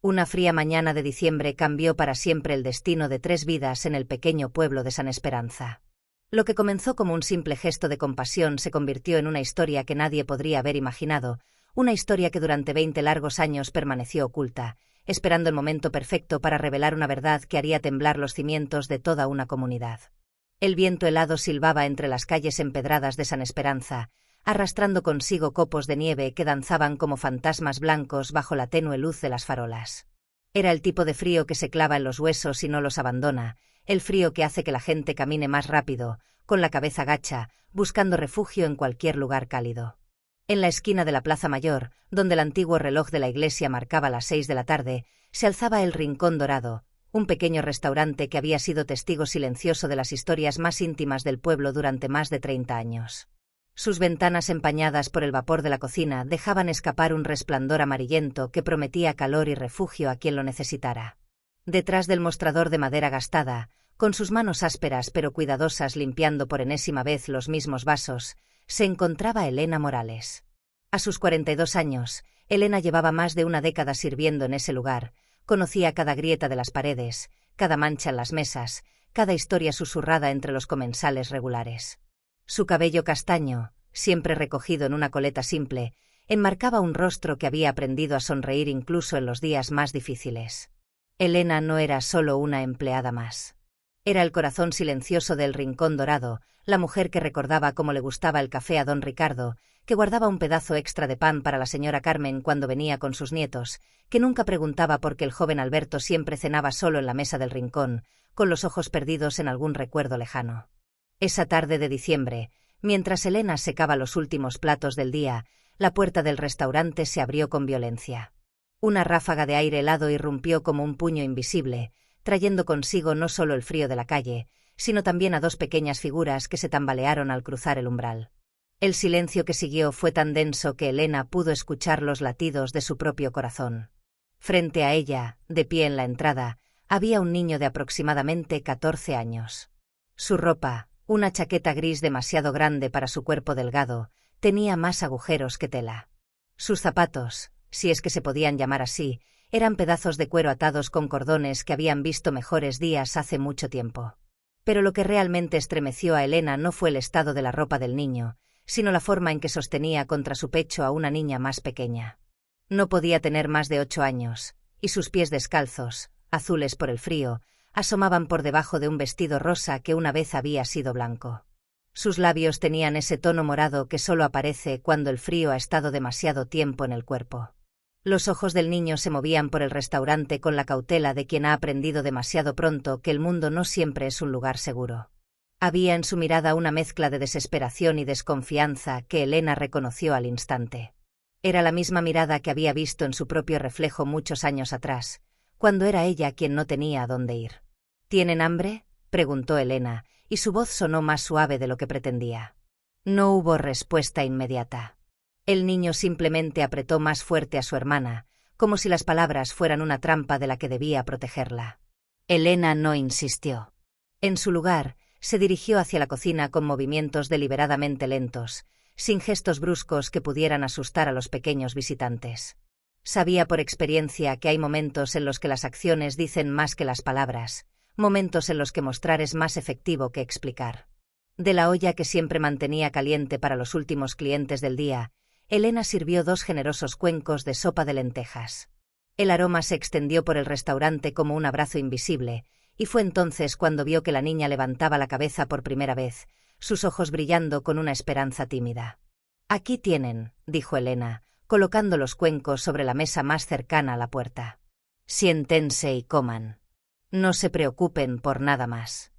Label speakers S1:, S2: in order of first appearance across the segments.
S1: Una fría mañana de diciembre cambió para siempre el destino de 3 vidas en el pequeño pueblo de San Esperanza. Lo que comenzó como un simple gesto de compasión se convirtió en una historia que nadie podría haber imaginado, una historia que durante 20 largos años permaneció oculta, esperando el momento perfecto para revelar una verdad que haría temblar los cimientos de toda una comunidad. El viento helado silbaba entre las calles empedradas de San Esperanza, arrastrando consigo copos de nieve que danzaban como fantasmas blancos bajo la tenue luz de las farolas. Era el tipo de frío que se clava en los huesos y no los abandona, el frío que hace que la gente camine más rápido, con la cabeza gacha, buscando refugio en cualquier lugar cálido. En la esquina de la Plaza Mayor, donde el antiguo reloj de la iglesia marcaba las 6 de la tarde, se alzaba el Rincón Dorado, un pequeño restaurante que había sido testigo silencioso de las historias más íntimas del pueblo durante más de 30 años. Sus ventanas empañadas por el vapor de la cocina dejaban escapar un resplandor amarillento que prometía calor y refugio a quien lo necesitara. Detrás del mostrador de madera gastada, con sus manos ásperas pero cuidadosas limpiando por enésima vez los mismos vasos, se encontraba Elena Morales. A sus 42 años, Elena llevaba más de una década sirviendo en ese lugar, conocía cada grieta de las paredes, cada mancha en las mesas, cada historia susurrada entre los comensales regulares. Su cabello castaño, siempre recogido en una coleta simple, enmarcaba un rostro que había aprendido a sonreír incluso en los días más difíciles. Elena no era solo una empleada más. Era el corazón silencioso del Rincón Dorado, la mujer que recordaba cómo le gustaba el café a don Ricardo, que guardaba un pedazo extra de pan para la señora Carmen cuando venía con sus nietos, que nunca preguntaba por qué el joven Alberto siempre cenaba solo en la mesa del rincón, con los ojos perdidos en algún recuerdo lejano. Esa tarde de diciembre, mientras Elena secaba los últimos platos del día, la puerta del restaurante se abrió con violencia. Una ráfaga de aire helado irrumpió como un puño invisible, trayendo consigo no solo el frío de la calle, sino también a 2 pequeñas figuras que se tambalearon al cruzar el umbral. El silencio que siguió fue tan denso que Elena pudo escuchar los latidos de su propio corazón. Frente a ella, de pie en la entrada, había un niño de aproximadamente 14 años. Su ropa, una chaqueta gris demasiado grande para su cuerpo delgado, tenía más agujeros que tela. Sus zapatos, si es que se podían llamar así, eran pedazos de cuero atados con cordones que habían visto mejores días hace mucho tiempo. Pero lo que realmente estremeció a Elena no fue el estado de la ropa del niño, sino la forma en que sostenía contra su pecho a una niña más pequeña. No podía tener más de 8 años, y sus pies descalzos, azules por el frío, asomaban por debajo de un vestido rosa que una vez había sido blanco. Sus labios tenían ese tono morado que solo aparece cuando el frío ha estado demasiado tiempo en el cuerpo. Los ojos del niño se movían por el restaurante con la cautela de quien ha aprendido demasiado pronto que el mundo no siempre es un lugar seguro. Había en su mirada una mezcla de desesperación y desconfianza que Elena reconoció al instante. Era la misma mirada que había visto en su propio reflejo muchos años atrás, cuando era ella quien no tenía a dónde ir. ¿Tienen hambre?, preguntó Elena, y su voz sonó más suave de lo que pretendía. No hubo respuesta inmediata. El niño simplemente apretó más fuerte a su hermana, como si las palabras fueran una trampa de la que debía protegerla. Elena no insistió. En su lugar, se dirigió hacia la cocina con movimientos deliberadamente lentos, sin gestos bruscos que pudieran asustar a los pequeños visitantes. Sabía por experiencia que hay momentos en los que las acciones dicen más que las palabras, momentos en los que mostrar es más efectivo que explicar. De la olla que siempre mantenía caliente para los últimos clientes del día, Elena sirvió 2 generosos cuencos de sopa de lentejas. El aroma se extendió por el restaurante como un abrazo invisible, y fue entonces cuando vio que la niña levantaba la cabeza por primera vez, sus ojos brillando con una esperanza tímida. «Aquí tienen», dijo Elena, colocando los cuencos sobre la mesa más cercana a la puerta. «Siéntense y coman. No se preocupen por nada más».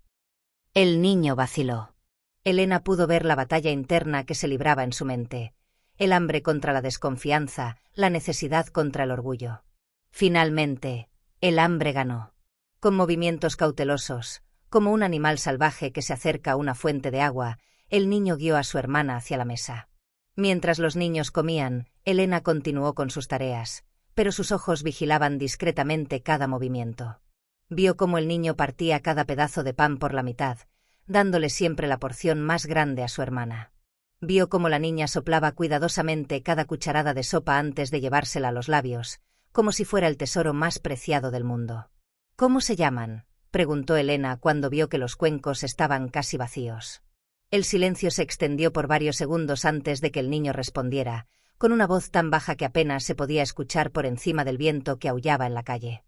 S1: El niño vaciló. Elena pudo ver la batalla interna que se libraba en su mente. El hambre contra la desconfianza, la necesidad contra el orgullo. Finalmente, el hambre ganó. Con movimientos cautelosos, como un animal salvaje que se acerca a una fuente de agua, el niño guió a su hermana hacia la mesa. Mientras los niños comían, Elena continuó con sus tareas, pero sus ojos vigilaban discretamente cada movimiento. Vio cómo el niño partía cada pedazo de pan por la mitad, dándole siempre la porción más grande a su hermana. Vio cómo la niña soplaba cuidadosamente cada cucharada de sopa antes de llevársela a los labios, como si fuera el tesoro más preciado del mundo. ¿Cómo se llaman?, preguntó Elena cuando vio que los cuencos estaban casi vacíos. El silencio se extendió por varios segundos antes de que el niño respondiera, con una voz tan baja que apenas se podía escuchar por encima del viento que aullaba en la calle.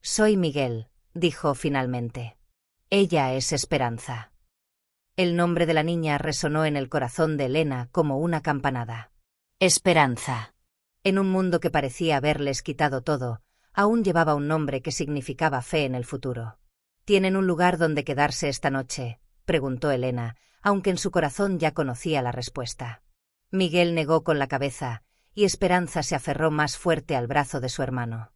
S1: «Soy Miguel», dijo finalmente. «Ella es Esperanza». El nombre de la niña resonó en el corazón de Elena como una campanada. Esperanza. En un mundo que parecía haberles quitado todo, aún llevaba un nombre que significaba fe en el futuro. «¿Tienen un lugar donde quedarse esta noche?», preguntó Elena, aunque en su corazón ya conocía la respuesta. Miguel negó con la cabeza, y Esperanza se aferró más fuerte al brazo de su hermano.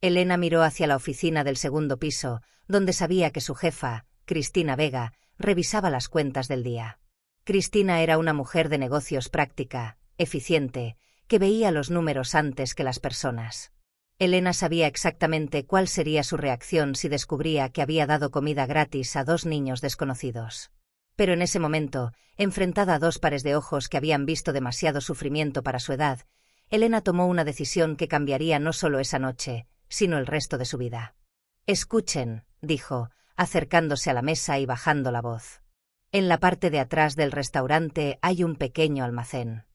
S1: Elena miró hacia la oficina del segundo piso, donde sabía que su jefa, Cristina Vega, revisaba las cuentas del día. Cristina era una mujer de negocios práctica, eficiente, que veía los números antes que las personas. Elena sabía exactamente cuál sería su reacción si descubría que había dado comida gratis a 2 niños desconocidos. Pero en ese momento, enfrentada a 2 pares de ojos que habían visto demasiado sufrimiento para su edad, Elena tomó una decisión que cambiaría no solo esa noche, sino el resto de su vida. «Escuchen», dijo, acercándose a la mesa y bajando la voz. «En la parte de atrás del restaurante hay un pequeño almacén.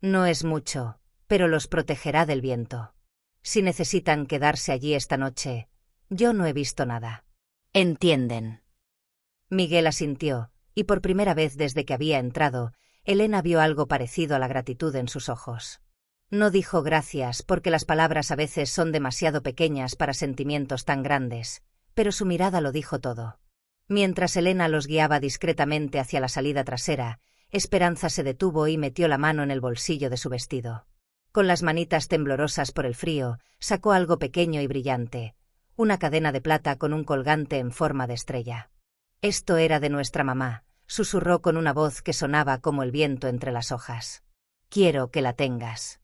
S1: No es mucho, pero los protegerá del viento. Si necesitan quedarse allí esta noche, yo no he visto nada. ¿Entienden?». Miguel asintió, y por primera vez desde que había entrado, Elena vio algo parecido a la gratitud en sus ojos. No dijo gracias porque las palabras a veces son demasiado pequeñas para sentimientos tan grandes, pero su mirada lo dijo todo. Mientras Elena los guiaba discretamente hacia la salida trasera, Esperanza se detuvo y metió la mano en el bolsillo de su vestido. Con las manitas temblorosas por el frío, sacó algo pequeño y brillante, una cadena de plata con un colgante en forma de estrella. «Esto era de nuestra mamá», susurró con una voz que sonaba como el viento entre las hojas. «Quiero que la tengas».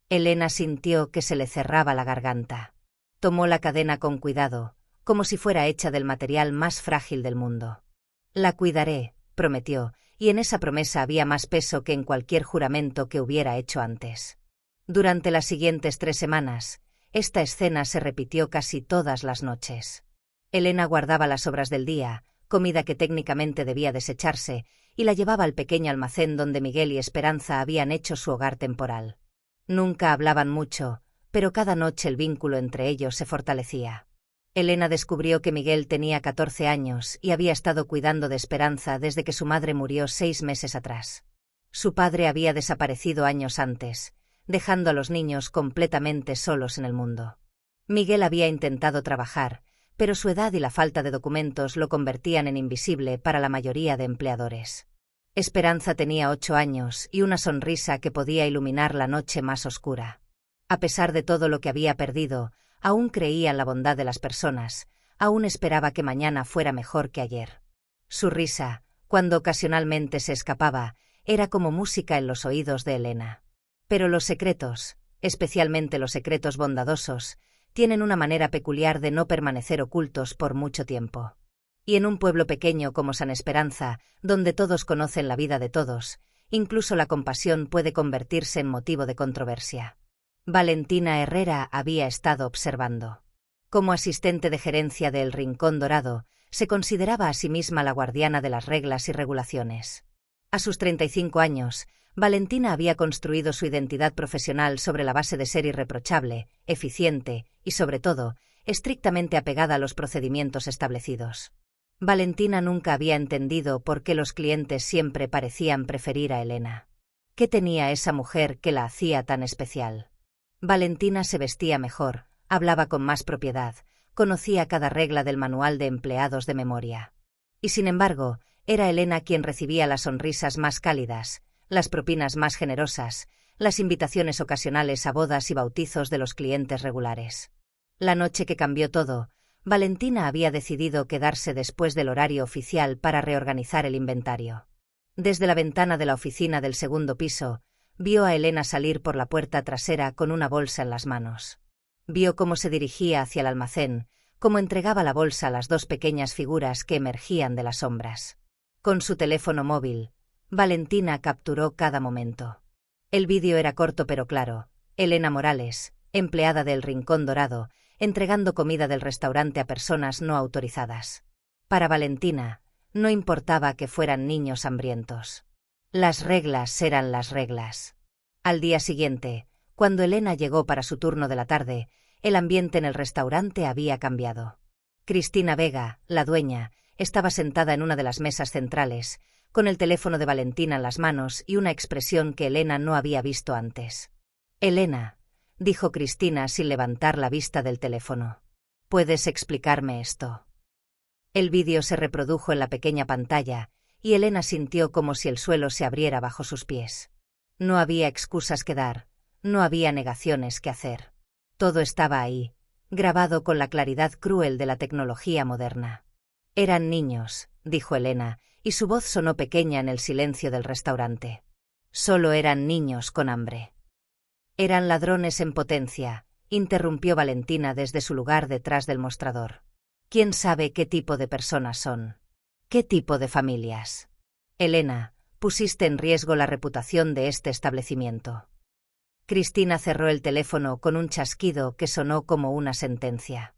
S1: Elena sintió que se le cerraba la garganta. Tomó la cadena con cuidado, como si fuera hecha del material más frágil del mundo. «La cuidaré», prometió, y en esa promesa había más peso que en cualquier juramento que hubiera hecho antes. Durante las siguientes 3 semanas, esta escena se repitió casi todas las noches. Elena guardaba las sobras del día, comida que técnicamente debía desecharse, y la llevaba al pequeño almacén donde Miguel y Esperanza habían hecho su hogar temporal. Nunca hablaban mucho, pero cada noche el vínculo entre ellos se fortalecía. Elena descubrió que Miguel tenía 14 años y había estado cuidando de Esperanza desde que su madre murió 6 meses atrás. Su padre había desaparecido años antes, dejando a los niños completamente solos en el mundo. Miguel había intentado trabajar, pero su edad y la falta de documentos lo convertían en invisible para la mayoría de empleadores. Esperanza tenía 8 años y una sonrisa que podía iluminar la noche más oscura. A pesar de todo lo que había perdido, aún creía en la bondad de las personas, aún esperaba que mañana fuera mejor que ayer. Su risa, cuando ocasionalmente se escapaba, era como música en los oídos de Elena. Pero los secretos, especialmente los secretos bondadosos, tienen una manera peculiar de no permanecer ocultos por mucho tiempo. Y en un pueblo pequeño como San Esperanza, donde todos conocen la vida de todos, incluso la compasión puede convertirse en motivo de controversia. Valentina Herrera había estado observando. Como asistente de gerencia de El Rincón Dorado, se consideraba a sí misma la guardiana de las reglas y regulaciones. A sus 35 años, Valentina había construido su identidad profesional sobre la base de ser irreprochable, eficiente y, sobre todo, estrictamente apegada a los procedimientos establecidos. Valentina nunca había entendido por qué los clientes siempre parecían preferir a Elena. ¿Qué tenía esa mujer que la hacía tan especial? Valentina se vestía mejor, hablaba con más propiedad, conocía cada regla del manual de empleados de memoria. Y sin embargo, era Elena quien recibía las sonrisas más cálidas, las propinas más generosas, las invitaciones ocasionales a bodas y bautizos de los clientes regulares. La noche que cambió todo, Valentina había decidido quedarse después del horario oficial para reorganizar el inventario. Desde la ventana de la oficina del segundo piso, vio a Elena salir por la puerta trasera con una bolsa en las manos. Vio cómo se dirigía hacia el almacén, cómo entregaba la bolsa a las 2 pequeñas figuras que emergían de las sombras. Con su teléfono móvil, Valentina capturó cada momento. El vídeo era corto pero claro. Elena Morales, empleada del Rincón Dorado, entregando comida del restaurante a personas no autorizadas. Para Valentina, no importaba que fueran niños hambrientos. Las reglas eran las reglas. Al día siguiente, cuando Elena llegó para su turno de la tarde, el ambiente en el restaurante había cambiado. Cristina Vega, la dueña, estaba sentada en una de las mesas centrales, con el teléfono de Valentina en las manos y una expresión que Elena no había visto antes. «Elena», dijo Cristina sin levantar la vista del teléfono. «¿Puedes explicarme esto?». El vídeo se reprodujo en la pequeña pantalla, y Elena sintió como si el suelo se abriera bajo sus pies. No había excusas que dar, no había negaciones que hacer. Todo estaba ahí, grabado con la claridad cruel de la tecnología moderna. «Eran niños», dijo Elena, y su voz sonó pequeña en el silencio del restaurante. «Solo eran niños con hambre». «Eran ladrones en potencia», interrumpió Valentina desde su lugar detrás del mostrador. «¿Quién sabe qué tipo de personas son? ¿Qué tipo de familias? Elena, pusiste en riesgo la reputación de este establecimiento». Cristina cerró el teléfono con un chasquido que sonó como una sentencia.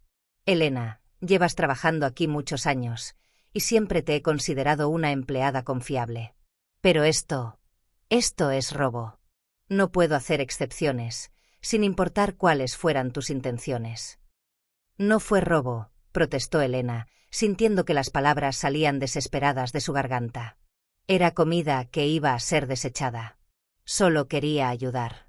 S1: «Elena, llevas trabajando aquí muchos años, y siempre te he considerado una empleada confiable. Pero esto es robo. No puedo hacer excepciones, sin importar cuáles fueran tus intenciones». «No fue robo», protestó Elena, sintiendo que las palabras salían desesperadas de su garganta. «Era comida que iba a ser desechada. Solo quería ayudar».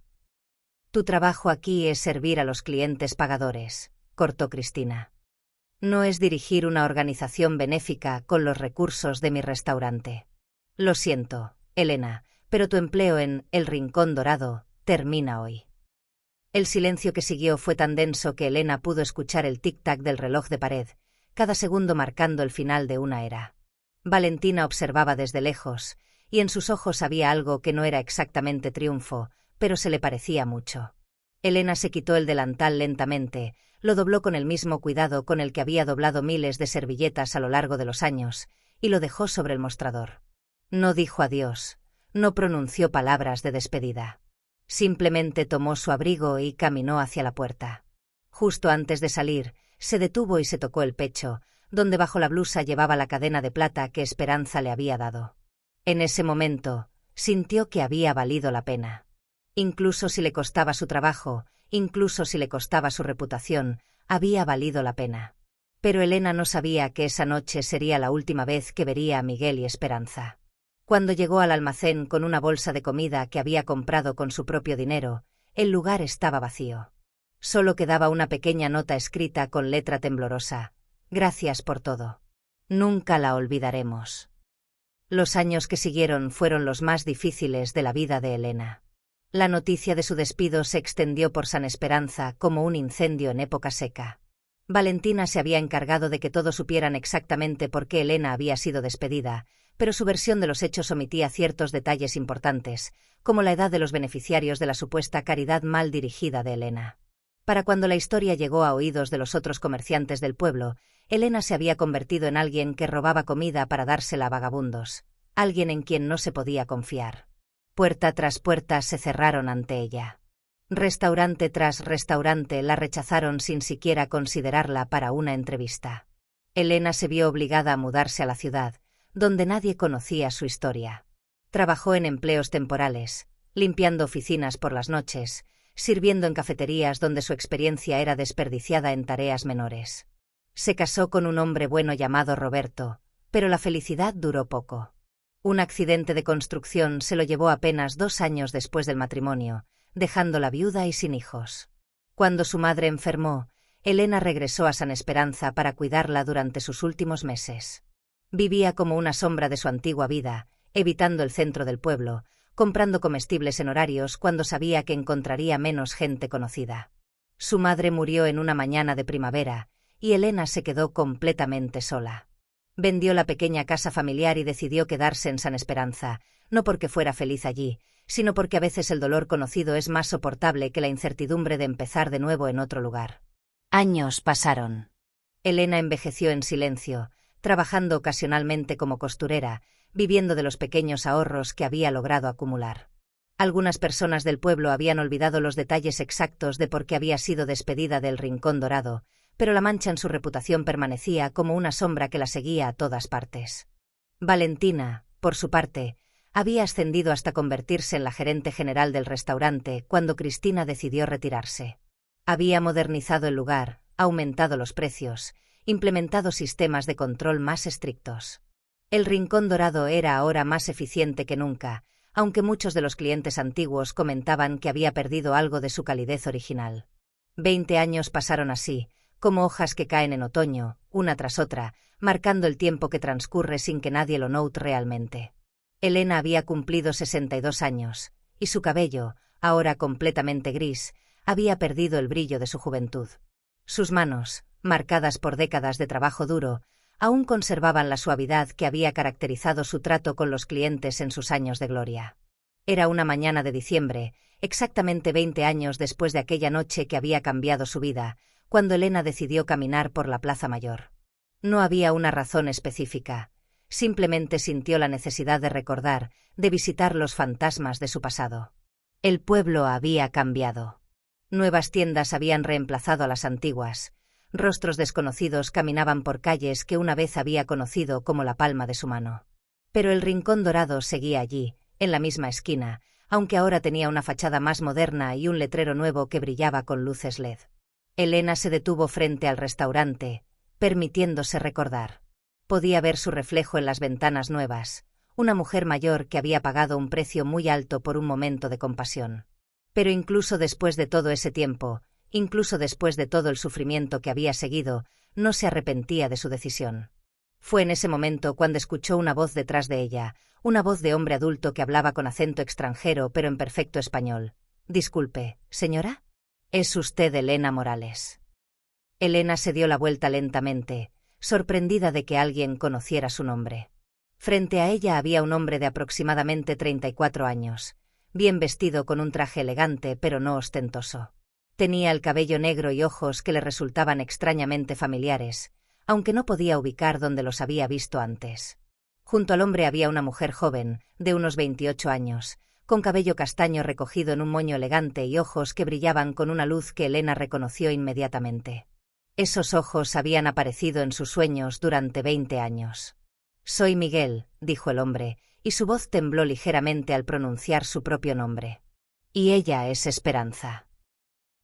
S1: «Tu trabajo aquí es servir a los clientes pagadores», cortó Cristina. «No es dirigir una organización benéfica con los recursos de mi restaurante. Lo siento, Elena, pero tu empleo en El Rincón Dorado termina hoy». El silencio que siguió fue tan denso que Elena pudo escuchar el tic-tac del reloj de pared, cada segundo marcando el final de una era. Valentina observaba desde lejos, y en sus ojos había algo que no era exactamente triunfo, pero se le parecía mucho. Elena se quitó el delantal lentamente, lo dobló con el mismo cuidado con el que había doblado miles de servilletas a lo largo de los años, y lo dejó sobre el mostrador. No dijo adiós, no pronunció palabras de despedida. Simplemente tomó su abrigo y caminó hacia la puerta. Justo antes de salir, se detuvo y se tocó el pecho, donde bajo la blusa llevaba la cadena de plata que Esperanza le había dado. En ese momento, sintió que había valido la pena. Incluso si le costaba su trabajo, incluso si le costaba su reputación, había valido la pena. Pero Elena no sabía que esa noche sería la última vez que vería a Miguel y Esperanza. Cuando llegó al almacén con una bolsa de comida que había comprado con su propio dinero, el lugar estaba vacío. Solo quedaba una pequeña nota escrita con letra temblorosa: «Gracias por todo. Nunca la olvidaremos». Los años que siguieron fueron los más difíciles de la vida de Elena. La noticia de su despido se extendió por San Esperanza como un incendio en época seca. Valentina se había encargado de que todos supieran exactamente por qué Elena había sido despedida, pero su versión de los hechos omitía ciertos detalles importantes, como la edad de los beneficiarios de la supuesta caridad mal dirigida de Elena. Para cuando la historia llegó a oídos de los otros comerciantes del pueblo, Elena se había convertido en alguien que robaba comida para dársela a vagabundos, alguien en quien no se podía confiar. Puerta tras puerta se cerraron ante ella. Restaurante tras restaurante la rechazaron sin siquiera considerarla para una entrevista. Elena se vio obligada a mudarse a la ciudad, donde nadie conocía su historia. Trabajó en empleos temporales, limpiando oficinas por las noches, sirviendo en cafeterías donde su experiencia era desperdiciada en tareas menores. Se casó con un hombre bueno llamado Roberto, pero la felicidad duró poco. Un accidente de construcción se lo llevó apenas 2 años después del matrimonio, dejándola viuda y sin hijos. Cuando su madre enfermó, Elena regresó a San Esperanza para cuidarla durante sus últimos meses. Vivía como una sombra de su antigua vida, evitando el centro del pueblo, comprando comestibles en horarios cuando sabía que encontraría menos gente conocida. Su madre murió en una mañana de primavera, y Elena se quedó completamente sola. Vendió la pequeña casa familiar y decidió quedarse en San Esperanza, no porque fuera feliz allí, sino porque a veces el dolor conocido es más soportable que la incertidumbre de empezar de nuevo en otro lugar. Años pasaron. Elena envejeció en silencio, trabajando ocasionalmente como costurera, viviendo de los pequeños ahorros que había logrado acumular. Algunas personas del pueblo habían olvidado los detalles exactos de por qué había sido despedida del Rincón Dorado, pero la mancha en su reputación permanecía como una sombra que la seguía a todas partes. Valentina, por su parte, había ascendido hasta convertirse en la gerente general del restaurante cuando Cristina decidió retirarse. Había modernizado el lugar, aumentado los precios, implementado sistemas de control más estrictos. El Rincón Dorado era ahora más eficiente que nunca, aunque muchos de los clientes antiguos comentaban que había perdido algo de su calidez original. 20 años pasaron así, como hojas que caen en otoño, una tras otra, marcando el tiempo que transcurre sin que nadie lo note realmente. Elena había cumplido 62 años, y su cabello, ahora completamente gris, había perdido el brillo de su juventud. Sus manos, marcadas por décadas de trabajo duro, aún conservaban la suavidad que había caracterizado su trato con los clientes en sus años de gloria. Era una mañana de diciembre, exactamente 20 años después de aquella noche que había cambiado su vida, cuando Elena decidió caminar por la Plaza Mayor. No había una razón específica, simplemente sintió la necesidad de recordar, de visitar los fantasmas de su pasado. El pueblo había cambiado. Nuevas tiendas habían reemplazado a las antiguas. Rostros desconocidos caminaban por calles que una vez había conocido como la palma de su mano. Pero el Rincón Dorado seguía allí, en la misma esquina, aunque ahora tenía una fachada más moderna y un letrero nuevo que brillaba con luces LED. Elena se detuvo frente al restaurante, permitiéndose recordar. Podía ver su reflejo en las ventanas nuevas, una mujer mayor que había pagado un precio muy alto por un momento de compasión. Pero incluso después de todo ese tiempo, incluso después de todo el sufrimiento que había seguido, no se arrepentía de su decisión. Fue en ese momento cuando escuchó una voz detrás de ella, una voz de hombre adulto que hablaba con acento extranjero pero en perfecto español. «Disculpe, señora. ¿Es usted Elena Morales?» Elena se dio la vuelta lentamente, sorprendida de que alguien conociera su nombre. Frente a ella había un hombre de aproximadamente 34 años, bien vestido con un traje elegante pero no ostentoso. Tenía el cabello negro y ojos que le resultaban extrañamente familiares, aunque no podía ubicar dónde los había visto antes. Junto al hombre había una mujer joven, de unos 28 años, con cabello castaño recogido en un moño elegante y ojos que brillaban con una luz que Elena reconoció inmediatamente. Esos ojos habían aparecido en sus sueños durante 20 años. «Soy Miguel», dijo el hombre, y su voz tembló ligeramente al pronunciar su propio nombre. «Y ella es Esperanza».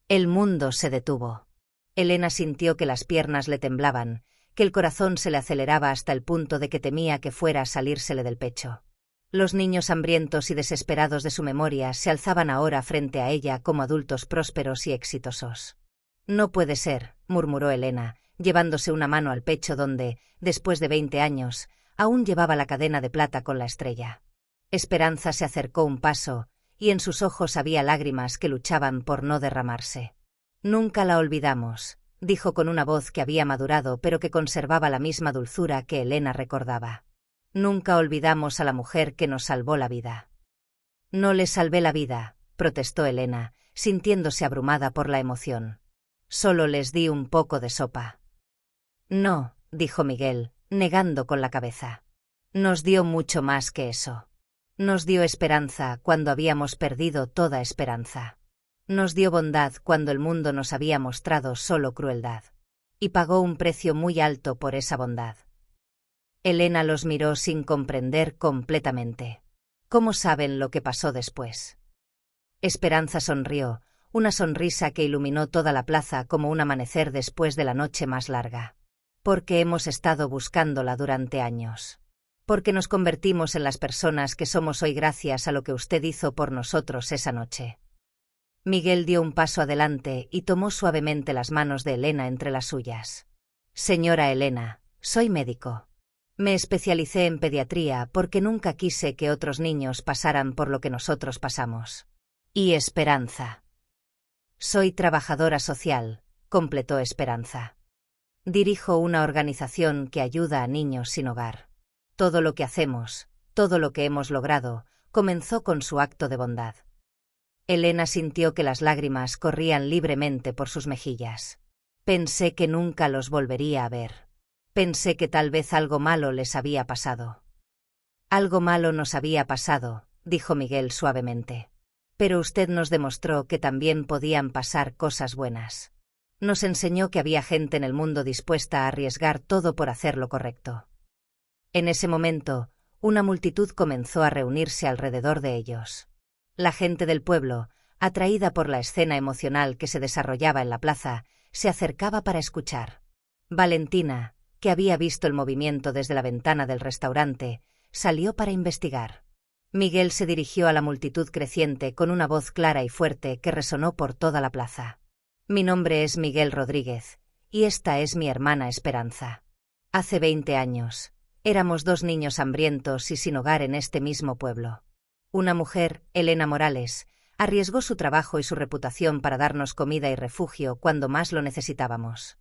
S1: El mundo se detuvo. Elena sintió que las piernas le temblaban, que el corazón se le aceleraba hasta el punto de que temía que fuera a salírsele del pecho. Los niños hambrientos y desesperados de su memoria se alzaban ahora frente a ella como adultos prósperos y exitosos. «No puede ser», murmuró Elena, llevándose una mano al pecho donde, después de 20 años, aún llevaba la cadena de plata con la estrella. Esperanza se acercó un paso, y en sus ojos había lágrimas que luchaban por no derramarse. «Nunca la olvidamos», dijo con una voz que había madurado pero que conservaba la misma dulzura que Elena recordaba. «Nunca olvidamos a la mujer que nos salvó la vida». «No le salvé la vida», protestó Elena, sintiéndose abrumada por la emoción. «Solo les di un poco de sopa». «No», dijo Miguel, negando con la cabeza. «Nos dio mucho más que eso. Nos dio esperanza cuando habíamos perdido toda esperanza. Nos dio bondad cuando el mundo nos había mostrado solo crueldad. Y pagó un precio muy alto por esa bondad». Elena los miró sin comprender completamente. ¿Cómo saben lo que pasó después? Esperanza sonrió, una sonrisa que iluminó toda la plaza como un amanecer después de la noche más larga. «Porque hemos estado buscándola durante años. Porque nos convertimos en las personas que somos hoy gracias a lo que usted hizo por nosotros esa noche». Miguel dio un paso adelante y tomó suavemente las manos de Elena entre las suyas. «Señora Elena, soy médico. Me especialicé en pediatría porque nunca quise que otros niños pasaran por lo que nosotros pasamos. Y Esperanza. Soy trabajadora social», completó Esperanza. «Dirijo una organización que ayuda a niños sin hogar. Todo lo que hacemos, todo lo que hemos logrado, comenzó con su acto de bondad». Elena sintió que las lágrimas corrían libremente por sus mejillas. «Pensé que nunca los volvería a ver. Pensé que tal vez algo malo les había pasado». «Algo malo nos había pasado», dijo Miguel suavemente. Pero usted nos demostró que también podían pasar cosas buenas. Nos enseñó que había gente en el mundo dispuesta a arriesgar todo por hacer lo correcto. En ese momento, una multitud comenzó a reunirse alrededor de ellos. La gente del pueblo, atraída por la escena emocional que se desarrollaba en la plaza, se acercaba para escuchar. Valentina, que había visto el movimiento desde la ventana del restaurante, salió para investigar. Miguel se dirigió a la multitud creciente con una voz clara y fuerte que resonó por toda la plaza. Mi nombre es Miguel Rodríguez, y esta es mi hermana Esperanza. Hace 20 años, éramos 2 niños hambrientos y sin hogar en este mismo pueblo. Una mujer, Elena Morales, arriesgó su trabajo y su reputación para darnos comida y refugio cuando más lo necesitábamos.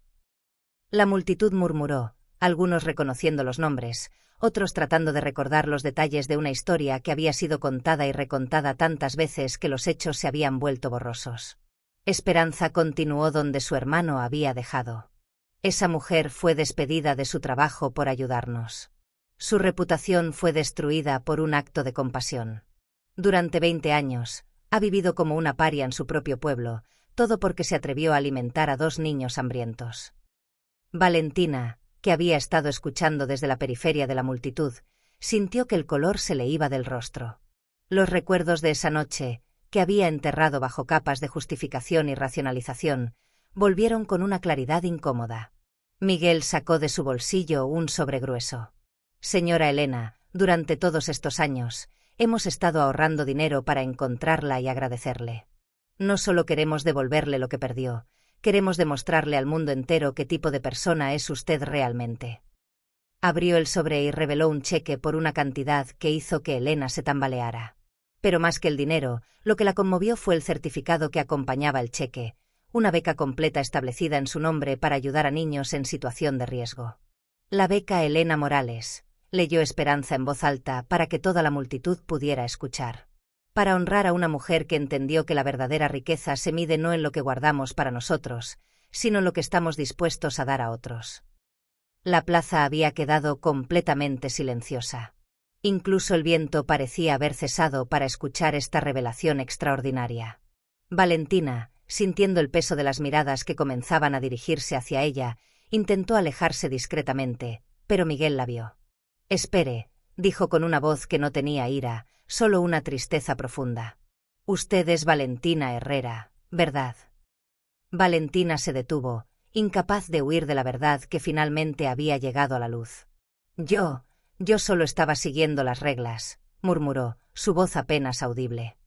S1: La multitud murmuró, algunos reconociendo los nombres, otros tratando de recordar los detalles de una historia que había sido contada y recontada tantas veces que los hechos se habían vuelto borrosos. Esperanza continuó donde su hermano había dejado. Esa mujer fue despedida de su trabajo por ayudarnos. Su reputación fue destruida por un acto de compasión. Durante 20 años, ha vivido como una paria en su propio pueblo, todo porque se atrevió a alimentar a 2 niños hambrientos. Valentina, que había estado escuchando desde la periferia de la multitud, sintió que el color se le iba del rostro. Los recuerdos de esa noche, que había enterrado bajo capas de justificación y racionalización, volvieron con una claridad incómoda. Miguel sacó de su bolsillo un sobre grueso. Señora Elena, durante todos estos años, hemos estado ahorrando dinero para encontrarla y agradecerle. No solo queremos devolverle lo que perdió, queremos demostrarle al mundo entero qué tipo de persona es usted realmente. Abrió el sobre y reveló un cheque por una cantidad que hizo que Elena se tambaleara. Pero más que el dinero, lo que la conmovió fue el certificado que acompañaba el cheque, una beca completa establecida en su nombre para ayudar a niños en situación de riesgo. La beca Elena Morales, leyó Esperanza en voz alta para que toda la multitud pudiera escuchar. Para honrar a una mujer que entendió que la verdadera riqueza se mide no en lo que guardamos para nosotros, sino en lo que estamos dispuestos a dar a otros. La plaza había quedado completamente silenciosa. Incluso el viento parecía haber cesado para escuchar esta revelación extraordinaria. Valentina, sintiendo el peso de las miradas que comenzaban a dirigirse hacia ella, intentó alejarse discretamente, pero Miguel la vio. «Espere», dijo con una voz que no tenía ira, solo una tristeza profunda. «Usted es Valentina Herrera, ¿verdad?» Valentina se detuvo, incapaz de huir de la verdad que finalmente había llegado a la luz. Yo solo estaba siguiendo las reglas», murmuró, su voz apenas audible.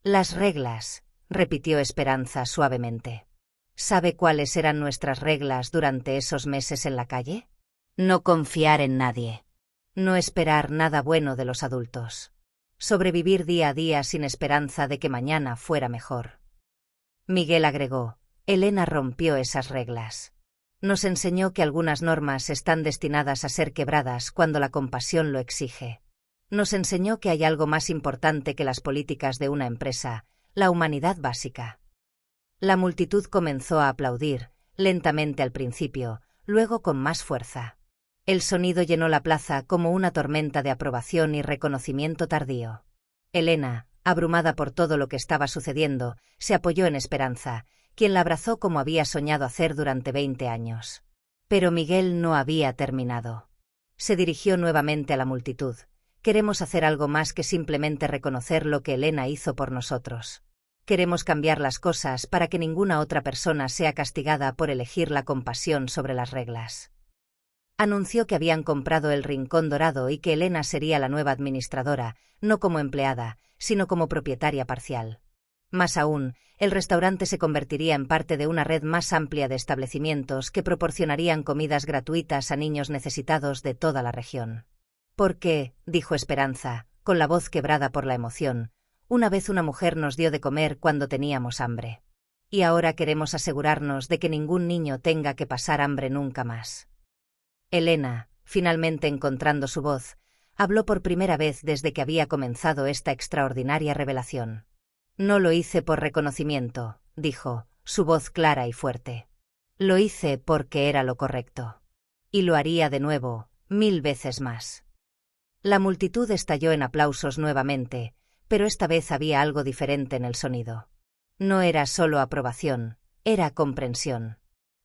S1: «Las reglas», repitió Esperanza suavemente. «¿Sabe cuáles eran nuestras reglas durante esos meses en la calle? No confiar en nadie. No esperar nada bueno de los adultos. Sobrevivir día a día sin esperanza de que mañana fuera mejor». Miguel agregó, «Elena rompió esas reglas. Nos enseñó que algunas normas están destinadas a ser quebradas cuando la compasión lo exige. Nos enseñó que hay algo más importante que las políticas de una empresa, la humanidad básica». La multitud comenzó a aplaudir, lentamente al principio, luego con más fuerza. El sonido llenó la plaza como una tormenta de aprobación y reconocimiento tardío. Elena, abrumada por todo lo que estaba sucediendo, se apoyó en Esperanza, quien la abrazó como había soñado hacer durante 20 años. Pero Miguel no había terminado. Se dirigió nuevamente a la multitud. «Queremos hacer algo más que simplemente reconocer lo que Elena hizo por nosotros. Queremos cambiar las cosas para que ninguna otra persona sea castigada por elegir la compasión sobre las reglas». Anunció que habían comprado el Rincón Dorado y que Elena sería la nueva administradora, no como empleada, sino como propietaria parcial. Más aún, el restaurante se convertiría en parte de una red más amplia de establecimientos que proporcionarían comidas gratuitas a niños necesitados de toda la región. «Porque», dijo Esperanza, con la voz quebrada por la emoción, «una vez una mujer nos dio de comer cuando teníamos hambre. Y ahora queremos asegurarnos de que ningún niño tenga que pasar hambre nunca más». Elena, finalmente encontrando su voz, habló por primera vez desde que había comenzado esta extraordinaria revelación. «No lo hice por reconocimiento», dijo, su voz clara y fuerte. «Lo hice porque era lo correcto. Y lo haría de nuevo, 1000 veces más». La multitud estalló en aplausos nuevamente, pero esta vez había algo diferente en el sonido. No era solo aprobación, era comprensión.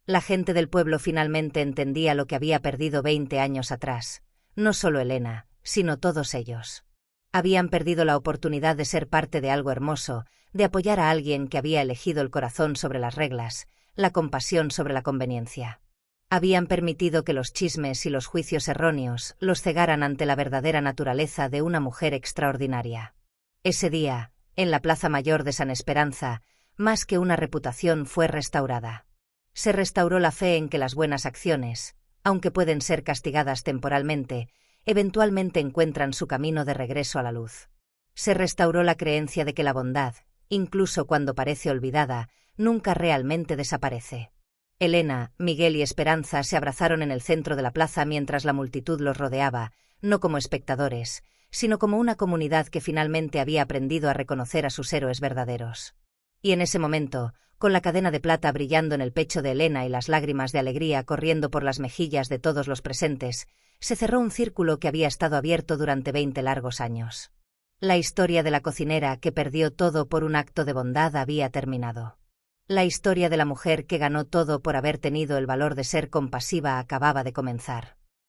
S1: La gente del pueblo finalmente entendía lo que había perdido 20 años atrás. No solo Elena, sino todos ellos. Habían perdido la oportunidad de ser parte de algo hermoso, de apoyar a alguien que había elegido el corazón sobre las reglas, la compasión sobre la conveniencia. Habían permitido que los chismes y los juicios erróneos los cegaran ante la verdadera naturaleza de una mujer extraordinaria. Ese día, en la Plaza Mayor de San Esperanza, más que una reputación fue restaurada. Se restauró la fe en que las buenas acciones, aunque pueden ser castigadas temporalmente, eventualmente encuentran su camino de regreso a la luz. Se restauró la creencia de que la bondad, incluso cuando parece olvidada, nunca realmente desaparece. Elena, Miguel y Esperanza se abrazaron en el centro de la plaza mientras la multitud los rodeaba, no como espectadores, sino como una comunidad que finalmente había aprendido a reconocer a sus héroes verdaderos. Y en ese momento, con la cadena de plata brillando en el pecho de Elena y las lágrimas de alegría corriendo por las mejillas de todos los presentes, se cerró un círculo que había estado abierto durante 20 largos años. La historia de la cocinera que perdió todo por un acto de bondad había terminado. La historia de la mujer que ganó todo por haber tenido el valor de ser compasiva acababa de comenzar.